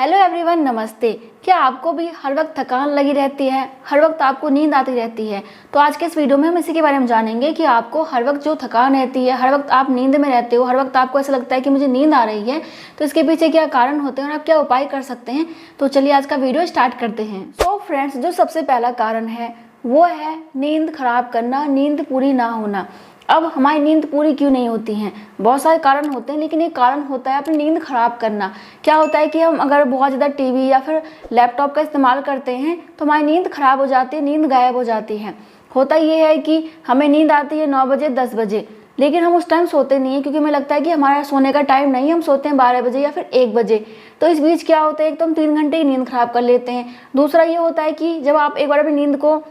Hello everyone, नमस्ते। क्या आपको भी हर वक्त थकान लगी रहती है, हर वक्त आपको नींद आती रहती है? तो आज के इस वीडियो में हम इसी के बारे में जानेंगे कि आपको हर वक्त जो थकान रहती है, हर वक्त आप नींद में रहते हो, हर वक्त आपको ऐसा लगता है कि मुझे नींद आ रही है, तो इसके पीछे क्या कारण होते हैं और आप क्या उपाय कर सकते हैं। तो चलिए आज का वीडियो स्टार्ट करते हैं। सो फ्रेंड्स, जो सबसे पहला कारण है वो है नींद खराब करना, नींद पूरी ना होना। अब हमारी नींद पूरी क्यों नहीं होती हैं? बहुत सारे कारण होते हैं, लेकिन एक कारण होता है अपनी नींद खराब करना। क्या होता है कि हम अगर बहुत ज़्यादा टीवी या फिर लैपटॉप का इस्तेमाल करते हैं तो हमारी नींद खराब हो जाती है, नींद गायब हो जाती है। होता ये है कि हमें नींद आती है 9 बजे 10 बजे, लेकिन हम उस टाइम सोते नहीं हैं क्योंकि हमें लगता है कि हमारा सोने का टाइम नहीं है, हम सोते हैं 12 बजे या फिर 1 बजे। तो इस बीच क्या होता है, एक तो हम 3 घंटे ही नींद खराब कर लेते हैं। दूसरा ये होता है कि जब आप एक बार अपनी नींद को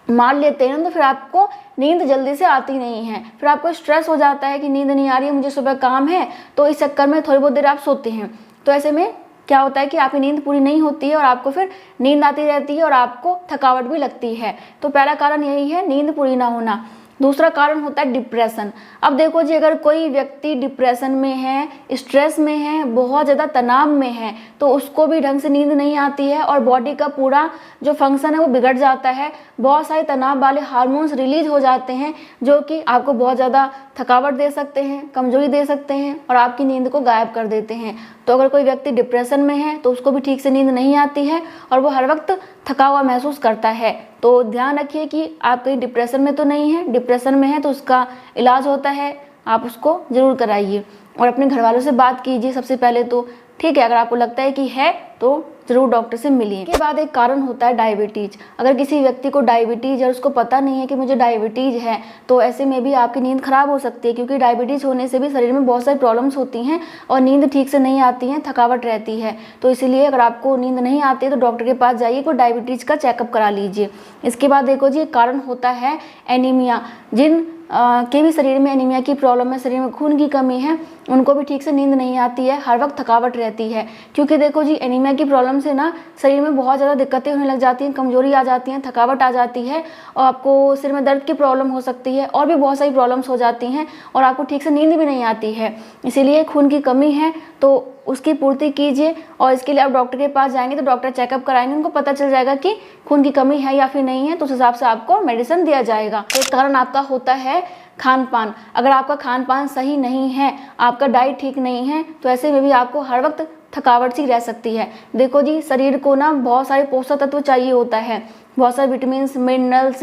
मार लेते हैं तो फिर आपको नींद जल्दी से आती नहीं है, फिर आपको स्ट्रेस हो जाता है कि नींद नहीं आ रही है, मुझे सुबह काम है, तो इस चक्कर में थोड़ी बहुत देर आप सोते हैं। तो ऐसे में क्या होता है कि आपकी नींद पूरी नहीं होती है और आपको फिर नींद आती रहती है और आपको थकावट भी लगती है। तो पहला कारण यही है, नींद पूरी ना होना। दूसरा कारण होता है डिप्रेशन। अब देखो जी, अगर कोई व्यक्ति डिप्रेशन में है, स्ट्रेस में है, बहुत ज़्यादा तनाव में है, तो उसको भी ढंग से नींद नहीं आती है और बॉडी का पूरा जो फंक्शन है वो बिगड़ जाता है। बहुत सारे तनाव वाले हार्मोन्स रिलीज हो जाते हैं जो कि आपको बहुत ज़्यादा थकावट दे सकते हैं, कमजोरी दे सकते हैं और आपकी नींद को गायब कर देते हैं। तो अगर कोई व्यक्ति डिप्रेशन में है तो उसको भी ठीक से नींद नहीं आती है और वो हर वक्त थका हुआ महसूस करता है। तो ध्यान रखिए कि आप कहीं डिप्रेशन में तो नहीं है। डिप्रेशन में है तो उसका इलाज होता है, आप उसको ज़रूर कराइए और अपने घर वालों से बात कीजिए सबसे पहले तो। ठीक है, अगर आपको लगता है कि है तो ज़रूर डॉक्टर से मिलिए। के बाद एक कारण होता है डायबिटीज़। अगर किसी व्यक्ति को डायबिटीज़ है और उसको पता नहीं है कि मुझे डायबिटीज़ है, तो ऐसे में भी आपकी नींद खराब हो सकती है, क्योंकि डायबिटीज़ होने से भी शरीर में बहुत सारी प्रॉब्लम्स होती हैं और नींद ठीक से नहीं आती है, थकावट रहती है। तो इसलिए अगर आपको नींद नहीं आती है तो डॉक्टर के पास जाइए, कोई डायबिटीज़ का चेकअप करा लीजिए। इसके बाद देखो जी, एक कारण होता है एनीमिया। जिन के भी शरीर में एनीमिया की प्रॉब्लम है, शरीर में खून की कमी है, उनको भी ठीक से नींद नहीं आती है, हर वक्त थकावट रहती है। क्योंकि देखो जी, एनीमिया की प्रॉब्लम से ना शरीर में बहुत ज़्यादा दिक्कतें होने लग जाती हैं, कमजोरी आ जाती हैं, थकावट आ जाती है और आपको सिर में दर्द की प्रॉब्लम हो सकती है और भी बहुत सारी प्रॉब्लम्स हो जाती हैं और आपको ठीक से नींद भी नहीं आती है। इसीलिए खून की कमी है तो उसकी पूर्ति कीजिए और इसके लिए आप डॉक्टर के पास जाएंगे तो डॉक्टर चेकअप कराएंगे, उनको पता चल जाएगा कि खून की कमी है या फिर नहीं है, तो उस हिसाब से आपको मेडिसिन दिया जाएगा। एक कारण आपका होता है खान पान। अगर आपका खान पान सही नहीं है, आपका डाइट ठीक नहीं है, तो ऐसे में भी आपको हर वक्त थकावट सी रह सकती है। देखो जी, शरीर को ना बहुत सारे पोषक तत्व चाहिए होता है, बहुत सारे विटामिन्स, मिनरल्स,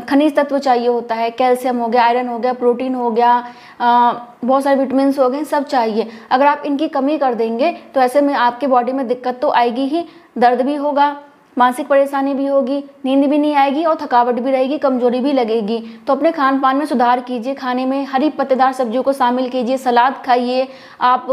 खनिज तत्व चाहिए होता है, कैल्शियम हो गया, आयरन हो गया, प्रोटीन हो गया, बहुत सारे विटामिन्स हो गए, सब चाहिए। अगर आप इनकी कमी कर देंगे तो ऐसे में आपके बॉडी में दिक्कत तो आएगी ही, दर्द भी होगा, मानसिक परेशानी भी होगी, नींद भी नहीं आएगी और थकावट भी रहेगी, कमजोरी भी लगेगी। तो अपने खान पान में सुधार कीजिए, खाने में हरी पत्तेदार सब्जियों को शामिल कीजिए, सलाद खाइए, आप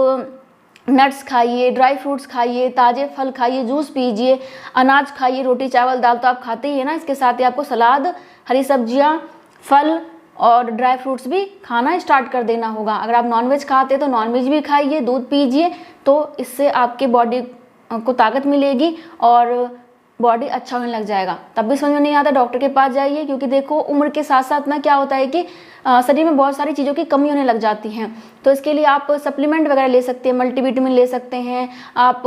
नट्स खाइए, ड्राई फ्रूट्स खाइए, ताज़े फल खाइए, जूस पीजिए, अनाज खाइए, रोटी चावल दाल तो आप खाते ही है ना, इसके साथ ही आपको सलाद, हरी सब्जियां, फल और ड्राई फ्रूट्स भी खाना स्टार्ट कर देना होगा। अगर आप नॉनवेज खाते हैं तो नॉनवेज भी खाइए, दूध पीजिए, तो इससे आपके बॉडी को ताकत मिलेगी और बॉडी अच्छा होने लग जाएगा। तब भी समझ में नहीं आता, डॉक्टर के पास जाइए, क्योंकि देखो उम्र के साथ साथ ना क्या होता है कि शरीर में बहुत सारी चीज़ों की कमी होने लग जाती हैं। तो इसके लिए आप सप्लीमेंट वगैरह ले सकते हैं, मल्टीविटामिन ले सकते हैं, आप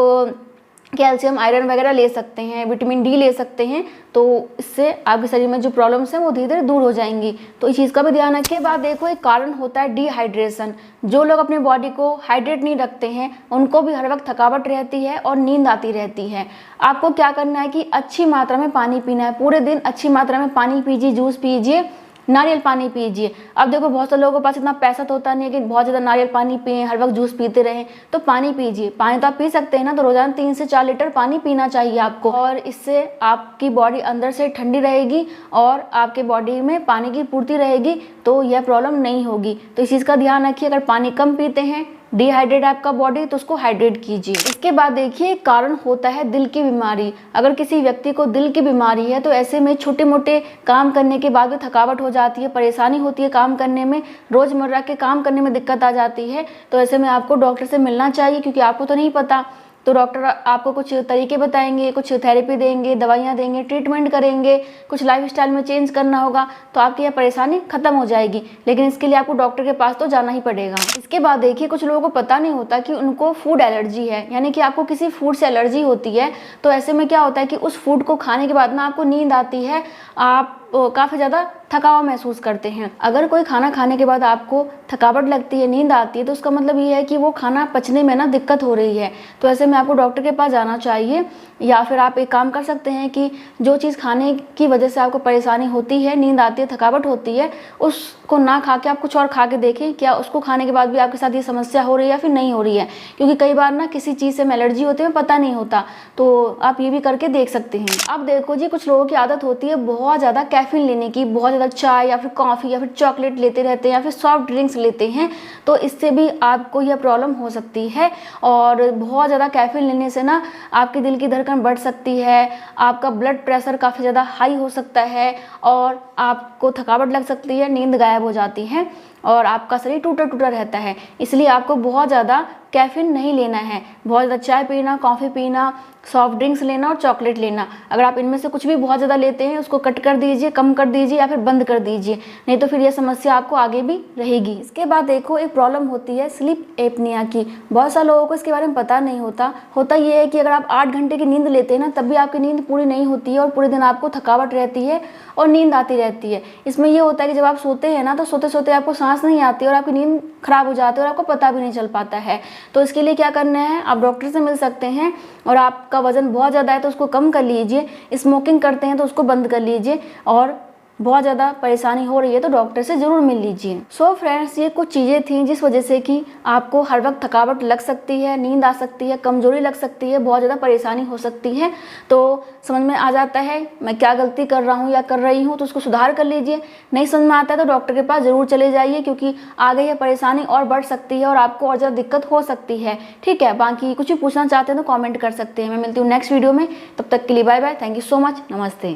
कैल्शियम आयरन वगैरह ले सकते हैं, विटामिन डी ले सकते हैं। तो इससे आपके शरीर में जो प्रॉब्लम्स हैं वो धीरे धीरे दूर हो जाएंगी। तो इस चीज़ का भी ध्यान रखें। बाद देखो, एक कारण होता है डिहाइड्रेशन। जो लोग अपने बॉडी को हाइड्रेट नहीं रखते हैं उनको भी हर वक्त थकावट रहती है और नींद आती रहती है। आपको क्या करना है कि अच्छी मात्रा में पानी पीना है, पूरे दिन अच्छी मात्रा में पानी पीजिए, जूस पीजिए, नारियल पानी पीजिए। अब देखो बहुत से लोगों के पास इतना पैसा तो होता नहीं है कि बहुत ज़्यादा नारियल पानी पिए, हर वक्त जूस पीते रहें, तो पानी पीजिए। पानी तो आप पी सकते हैं ना, तो रोजाना 3 से 4 लीटर पानी पीना चाहिए आपको, और इससे आपकी बॉडी अंदर से ठंडी रहेगी और आपके बॉडी में पानी की पूर्ति रहेगी, तो यह प्रॉब्लम नहीं होगी। तो इस चीज़ का ध्यान रखिए। अगर पानी कम पीते हैं, डिहाइड्रेट आपका बॉडी, तो उसको हाइड्रेट कीजिए। इसके बाद देखिए, कारण होता है दिल की बीमारी। अगर किसी व्यक्ति को दिल की बीमारी है तो ऐसे में छोटे मोटे काम करने के बाद भी थकावट हो जाती है, परेशानी होती है काम करने में, रोजमर्रा के काम करने में दिक्कत आ जाती है। तो ऐसे में आपको डॉक्टर से मिलना चाहिए, क्योंकि आपको तो नहीं पता तो डॉक्टर आपको कुछ तरीके बताएंगे, कुछ थेरेपी देंगे, दवाइयाँ देंगे, ट्रीटमेंट करेंगे, कुछ लाइफस्टाइल में चेंज करना होगा, तो आपकी यह परेशानी खत्म हो जाएगी। लेकिन इसके लिए आपको डॉक्टर के पास तो जाना ही पड़ेगा। इसके बाद देखिए, कुछ लोगों को पता नहीं होता कि उनको फूड एलर्जी है, यानी कि आपको किसी फूड से एलर्जी होती है। तो ऐसे में क्या होता है कि उस फूड को खाने के बाद ना आपको नींद आती है, आप काफ़ी ज़्यादा थकाव महसूस करते हैं। अगर कोई खाना खाने के बाद आपको थकावट लगती है, नींद आती है, तो उसका मतलब ये है कि वो खाना पचने में ना दिक्कत हो रही है। तो ऐसे में आपको डॉक्टर के पास जाना चाहिए। या फिर आप एक काम कर सकते हैं कि जो चीज़ खाने की वजह से आपको परेशानी होती है, नींद आती है, थकावट होती है, उसको ना खा के आप कुछ और खा के देखें, क्या उसको खाने के बाद भी आपके साथ ये समस्या हो रही है या फिर नहीं हो रही है। क्योंकि कई बार ना किसी चीज़ से एलर्जी होती है, पता नहीं होता, तो आप ये भी करके देख सकते हैं। अब देखो जी, कुछ लोगों की आदत होती है बहुत ज़्यादा कैफीन लेने की, बहुत ज़्यादा चाय या फिर कॉफ़ी या फिर चॉकलेट लेते रहते हैं या फिर सॉफ्ट ड्रिंक्स लेते हैं। तो इससे भी आपको यह प्रॉब्लम हो सकती है। और बहुत ज़्यादा कैफीन लेने से ना आपके दिल की धड़कन बढ़ सकती है, आपका ब्लड प्रेशर काफ़ी ज़्यादा हाई हो सकता है, और आपको थकावट लग सकती है, नींद गायब हो जाती है और आपका शरीर टूटा टूटा रहता है। इसलिए आपको बहुत ज़्यादा कैफीन नहीं लेना है। बहुत ज़्यादा चाय पीना, कॉफ़ी पीना, सॉफ्ट ड्रिंक्स लेना और चॉकलेट लेना, अगर आप इनमें से कुछ भी बहुत ज़्यादा लेते हैं, उसको कट कर दीजिए, कम कर दीजिए या फिर बंद कर दीजिए, नहीं तो फिर यह समस्या आपको आगे भी रहेगी। इसके बाद देखो, एक प्रॉब्लम होती है स्लीप एपनिया की। बहुत सारे लोगों को इसके बारे में पता नहीं होता ये है कि अगर आप 8 घंटे की नींद लेते हैं ना, तब भी आपकी नींद पूरी नहीं होती है और पूरे दिन आपको थकावट रहती है और नींद आती रहती है। इसमें यह होता है कि जब आप सोते हैं ना, तो सोते सोते आपको सांस नहीं आती और आपकी नींद खराब हो जाती है और आपको पता भी नहीं चल पाता है। तो इसके लिए क्या करना है, आप डॉक्टर से मिल सकते हैं। और आपका वजन बहुत ज़्यादा है तो उसको कम कर लीजिए, स्मोकिंग करते हैं तो उसको बंद कर लीजिए, और बहुत ज़्यादा परेशानी हो रही है तो डॉक्टर से ज़रूर मिल लीजिए। सो फ्रेंड्स, ये कुछ चीज़ें थी जिस वजह से कि आपको हर वक्त थकावट लग सकती है, नींद आ सकती है, कमज़ोरी लग सकती है, बहुत ज़्यादा परेशानी हो सकती है। तो समझ में आ जाता है मैं क्या गलती कर रहा हूँ या कर रही हूँ, तो उसको सुधार कर लीजिए। नहीं समझ में आता है तो डॉक्टर के पास ज़रूर चले जाइए, क्योंकि आगे यह परेशानी और बढ़ सकती है और आपको और ज़्यादा दिक्कत हो सकती है। ठीक है, बाकी कुछ भी पूछना चाहते हैं तो कॉमेंट कर सकते हैं। मैं मिलती हूँ नेक्स्ट वीडियो में, तब तक के लिए bye bye. Thank you so much, नमस्ते।